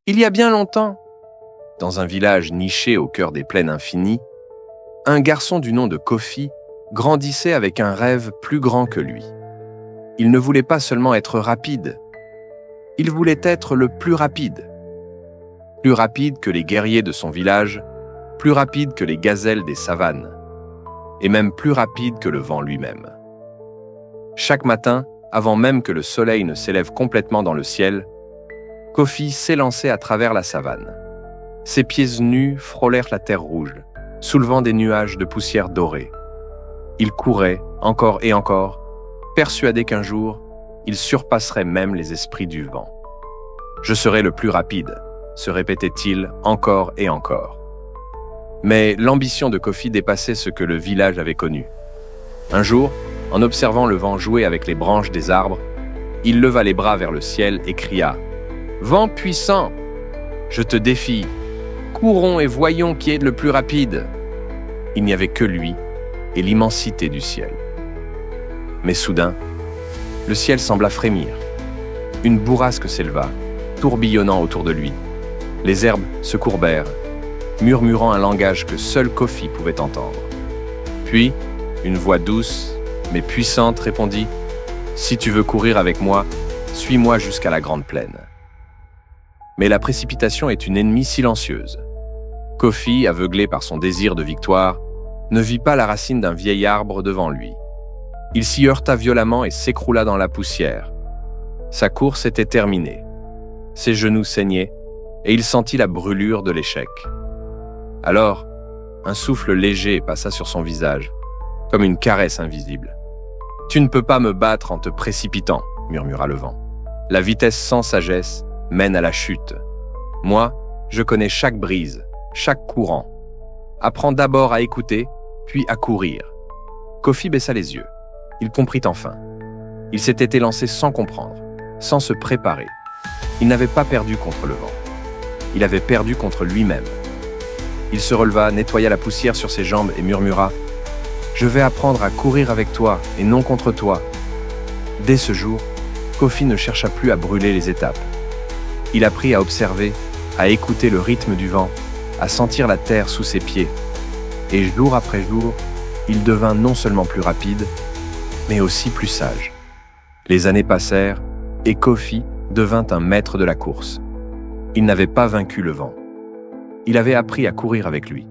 Il y a bien longtemps, dans un village niché au cœur des plaines infinies, un garçon du nom de Kofi grandissait avec un rêve plus grand que lui. Il ne voulait pas seulement être rapide, il voulait être le plus rapide. Plus rapide que les guerriers de son village, plus rapide que les gazelles des savanes, et même plus rapide que le vent lui-même. Chaque matin, avant même que le soleil ne s'élève complètement dans le ciel, Kofi s'élançait à travers la savane. Ses pieds nus frôlèrent la terre rouge, soulevant des nuages de poussière dorée. Il courait, encore et encore, persuadé qu'un jour, il surpasserait même les esprits du vent. « Je serai le plus rapide », se répétait-il encore et encore. Mais l'ambition de Kofi dépassait ce que le village avait connu. Un jour, en observant le vent jouer avec les branches des arbres, il leva les bras vers le ciel et cria « Vent puissant, je te défie, courons et voyons qui est le plus rapide !» Il n'y avait que lui et l'immensité du ciel. Mais soudain, le ciel sembla frémir. Une bourrasque s'éleva, tourbillonnant autour de lui. Les herbes se courbèrent, murmurant un langage que seul Kofi pouvait entendre. Puis, une voix douce, mais puissante répondit « Si tu veux courir avec moi, suis-moi jusqu'à la grande plaine. » Mais la précipitation est une ennemie silencieuse. Kofi, aveuglé par son désir de victoire, ne vit pas la racine d'un vieil arbre devant lui. Il s'y heurta violemment et s'écroula dans la poussière. Sa course était terminée. Ses genoux saignaient et il sentit la brûlure de l'échec. Alors, un souffle léger passa sur son visage, comme une caresse invisible. « Tu ne peux pas me battre en te précipitant, » murmura le vent. « La vitesse sans sagesse mène à la chute. Moi, je connais chaque brise, chaque courant. Apprends d'abord à écouter, puis à courir. » Kofi baissa les yeux. Il comprit enfin. Il s'était élancé sans comprendre, sans se préparer. Il n'avait pas perdu contre le vent. Il avait perdu contre lui-même. Il se releva, nettoya la poussière sur ses jambes et murmura « Je vais apprendre à courir avec toi et non contre toi. » Dès ce jour, Kofi ne chercha plus à brûler les étapes. Il apprit à observer, à écouter le rythme du vent, à sentir la terre sous ses pieds. Et jour après jour, il devint non seulement plus rapide, mais aussi plus sage. Les années passèrent et Kofi devint un maître de la course. Il n'avait pas vaincu le vent. Il avait appris à courir avec lui.